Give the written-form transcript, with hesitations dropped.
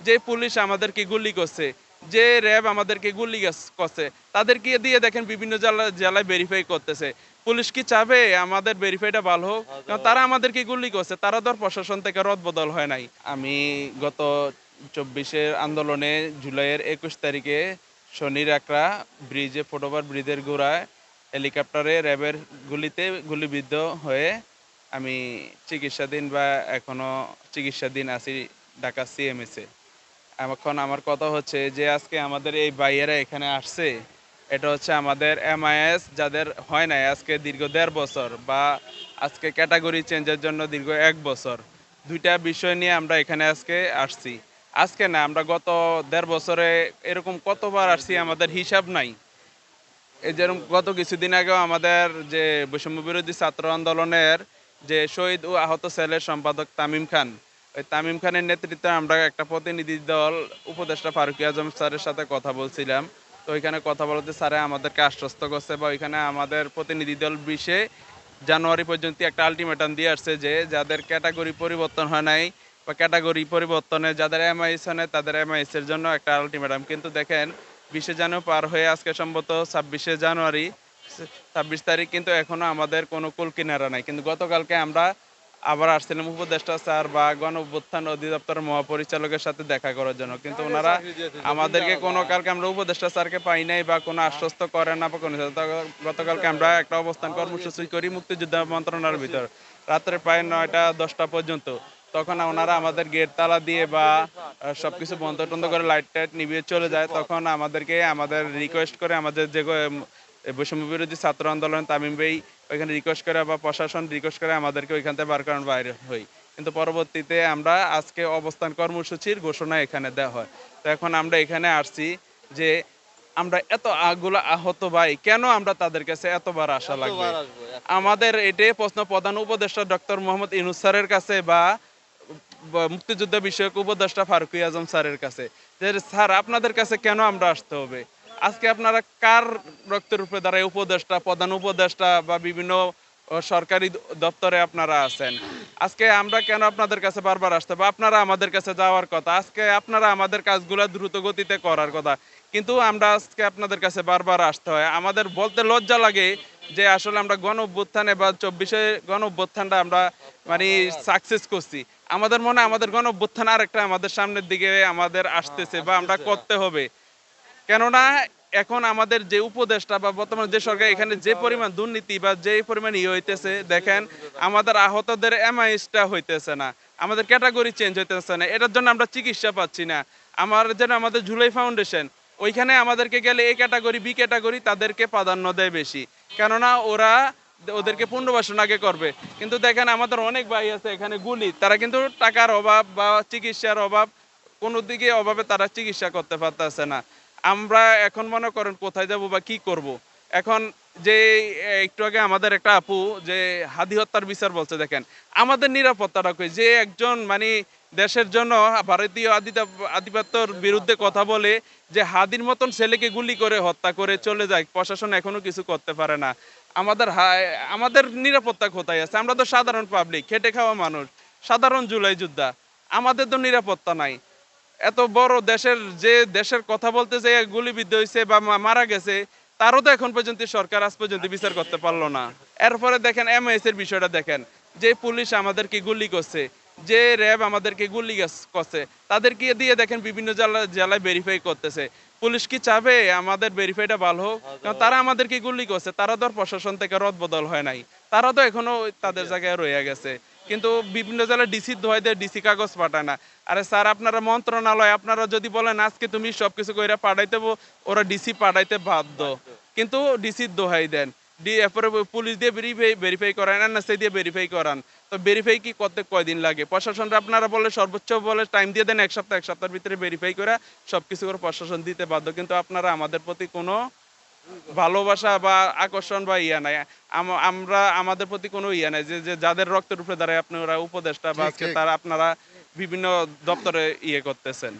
যে পুলিশ আমাদেরকে গুলি করছে, যে র্যাব আমাদেরকে গুলি করছে, তাদেরকে দিয়ে দেখেন বিভিন্ন জেলায় ভেরিফাই করতেছে। পুলিশ কি চাবে আমাদের ভেরিফাইটা ভালো হোক? কারণ তারা আমাদেরকে গুলি করছে, তারা ধর প্রশাসন থেকে রদবদল হয় নাই। আমি গত ২৪-এর আন্দোলনে জুলাইয়ের ২১ তারিখে শনির একরা ব্রিজে ফুটওভার ব্রিজের গোড়ায় হেলিকপ্টারে র্যাবের গুলিতে গুলিবিদ্ধ হয়ে আমি চিকিৎসাধীন বা এখনো চিকিৎসাধীন আছি ঢাকা সিএমএসে। এখন আমার কথা হচ্ছে যে আজকে আমাদের এই ভাইয়েরা এখানে আসছে, এটা হচ্ছে আমাদের এমআইএস যাদের হয় নাই আজকে দীর্ঘ ১.৫ বছর বা আজকে ক্যাটাগরি চেঞ্জের জন্য দীর্ঘ ১ বছর। ২ টা বিষয় নিয়ে আমরা এখানে আজকে আসছি। আজকে না, আমরা গত ১.৫ বছরে এরকম কতবার আসছি আমাদের হিসাব নাই। এই যেরকম গত কিছুদিন আগেও আমাদের যে বৈষম্য বিরোধী ছাত্র আন্দোলনের যে শহীদ ও আহত সেলের সম্পাদক তামিম খান, ওই তামিম খানের নেতৃত্বে আমরা একটা প্রতিনিধি দল উপদেষ্টা ফারুকী আজম স্যারের সাথে কথা বলছিলাম। তো ওইখানে কথা বলতে স্যারে আমাদেরকে আশ্বস্ত করছে বা ওইখানে আমাদের প্রতিনিধি দল ২০ জানুয়ারি পর্যন্ত একটা আলটিমেটাম দিয়ে আসছে যে যাদের ক্যাটাগরি পরিবর্তন হয় নাই বা ক্যাটাগরি পরিবর্তনে যাদের এমআইএস হয় নাই তাদের এমআইএস এর জন্য একটা আলটিমেটাম। কিন্তু দেখেন ২০ জানুয়ারি পার হয়ে আজকে সম্ভবত ২৬শে জানুয়ারি, ২৬ তারিখ, কিন্তু এখনো আমাদের কোনো কুল কিনারা নাই। কিন্তু গতকালকে আমরা আবার আসছিলাম উপদেষ্টা স্যার বা গণ অভ্যুত্থান অধিদপ্তরের মহাপরিচালকের সাথে দেখা করার জন্য, কিন্তু ওনারা আমাদেরকে কোনো কালকে আমরা উপদেষ্টা স্যারকে পাই নাই বা কোনো আশ্বস্ত করেন না বা কোনো গতকালকে আমরা একটা অবস্থান কর্মসূচি করি মুক্তিযোদ্ধা মন্ত্রণালয়ের ভিতর রাত্রে প্রায় ৯টা-১০টা পর্যন্ত। তখন ওনারা আমাদের গেট তালা দিয়ে বা সবকিছু বন্ধ টন্ধ করে লাইট টাইট নিভিয়ে চলে যায়। তখন আমাদেরকে আমাদের রিকোয়েস্ট করে আমাদের যে বৈষম্য বিরোধী ছাত্র আন্দোলন তামিম ভাই ওইখানে রিকোয়েস্ট করে বা প্রশাসন রিকোয়েস্ট করে আমাদেরকে ওইখান থেকে বার করানোর বাইরে হই। কিন্তু পরবর্তীতে আমরা আজকে অবস্থান কর্মসূচির ঘোষণা এখানে দেওয়া হয়। তো এখন আমরা এখানে আসছি যে আমরা এত গুলা আহত ভাই কেন আমরা তাদের কাছে এতবার আসা লাগবে? আমাদের এটাই প্রশ্ন প্রধান উপদেষ্টা ডক্টর মোহাম্মদ ইউনূস স্যারের কাছে বা মুক্তিযুদ্ধ বিষয়ক উপদেষ্টা ফারুকী আজম স্যারের কাছে যে স্যার আপনাদের কাছে কেন আমরা আসতে হবে? আজকে আপনারা কার রক্তের উপরে দাঁড়ায় উপদেষ্টা, প্রধান উপদেষ্টা বা বিভিন্ন সরকারি দপ্তরে আপনারা আছেন। আজকে আমরা কেন আপনাদের কাছে বারবার আসতে হবে? আপনারা আমাদের কাছে যাওয়ার কথা। আজকে আপনারা আমাদের কাজগুলা দ্রুত গতিতে করার কথা। কিন্তু আমরা আজকে আপনাদের কাছে বারবার আসতে হয়। আমাদের বলতে লজ্জা লাগে যে আসলে আমরা গণ অভ্যুত্থানে বা ২৪শে গণ অভ্যুত্থানটা আমরা মানে সাকসেস করছি। আমাদের মনে হয় আমাদের গণ অভ্যুত্থান আরেকটা আমাদের সামনের দিকে আমাদের আসতেছে বা আমরা করতে হবে। কেননা এখন আমাদের যে উপদেষ্টা বা বর্তমানে যে সরকার এখানে যে পরিমাণ দুর্নীতি বা যে পরিমাণ হইতেছে দেখেন, আমাদের আহতদের এমআইএসটা হইতেছে না, আমাদের ক্যাটাগরি চেঞ্জ হইতেছে না, এটার জন্য আমরা চিকিৎসা পাচ্ছি না। আমাদের জুলাই ফাউন্ডেশন ওইখানে আমাদেরকে গেলে এ ক্যাটাগরি বি ক্যাটাগরি তাদেরকে প্রাধান্য দেয় বেশি, কেননা ওদেরকে পুনর্বাসন আগে করবে। কিন্তু দেখেন আমাদের অনেক ভাই আছে এখানে গুলি, তারা কিন্তু টাকার অভাব বা চিকিৎসার অভাব কোনো দিকে অভাবে তারা চিকিৎসা করতে পারতেছে না। আমরা এখন মনে করেন কোথায় যাব বা কি করব। এখন যে একটু আগে আমাদের একটা আপু যে হাদি হত্যার বিচার বলছে, দেখেন আমাদের নিরাপত্তাটা কই? যে একজন মানে দেশের জন্য ভারতীয় আধিপত্যের বিরুদ্ধে কথা বলে যে হাদির মতন ছেলেকে গুলি করে হত্যা করে চলে যায়, প্রশাসন এখনো কিছু করতে পারে না। আমাদের নিরাপত্তা কোথায় আছে? আমরা তো সাধারণ পাবলিক, খেটে খাওয়া মানুষ, সাধারণ জুলাই যোদ্ধা, আমাদের তো নিরাপত্তা নাই। এত বড় দেশের কথা বলতে যেয়ে গুলিবিদ্ধ হইছে বা মারা গেছে, তারও তো এখন পর্যন্ত সরকার আজ পর্যন্ত বিচার করতে পারলো না। এরপরে দেখেন এমআইএস এর বিষয়টা দেখেন, যে পুলিশ আমাদেরকে গুলি করছে, যে র্যাব আমাদেরকে করছে, তাদেরকে দিয়ে দেখেন বিভিন্ন জেলায় ভেরিফাই করতেছে। পুলিশ কি চাবে আমাদের ভেরিফাইটা ভালো হোক? কারণ তারা আমাদেরকে গুলি করছে, তারা ধর প্রশাসন থেকে রদবদল হয় নাই, তারা তো এখনো তাদের জায়গায় রয়ে গেছে। কিন্তু বিভিন্ন জেলায় ডিসির দোহাই দেয়, ডিসি কাগজ পাঠায় না। আরে স্যার, আপনারা মন্ত্রণালয়, আপনারা যদি বলেন আজকে তুমি সবকিছু কইরা পাঠাইতে, ওরা ডিসি পাঠাইতে বাধ্য। কিন্তু ডিসির দোহাই দেন, এরপরে পুলিশ দিয়ে ভেরিফাই করান, এনএসআই দিয়ে ভেরিফাই করান। তো ভেরিফাই কি করতে কয়দিন লাগে? প্রশাসনরা আপনারা বলে সর্বোচ্চ বলে টাইম দিয়ে দেন এক সপ্তাহ, এক সপ্তাহের ভিতরে ভেরিফাই করে সবকিছু করে প্রশাসন দিতে বাধ্য। কিন্তু আপনারা আমাদের প্রতি কোনো ভালোবাসা বা আকর্ষণ বা ইয়া নাই। আমরা আমাদের প্রতি কোনো ইয়া নাই যে যাদের রক্তের উপরে দাঁড়ায় আপনারা উপদেষ্টা বা আজকে তারা আপনারা বিভিন্ন দপ্তরে ইয়ে করতেছেন।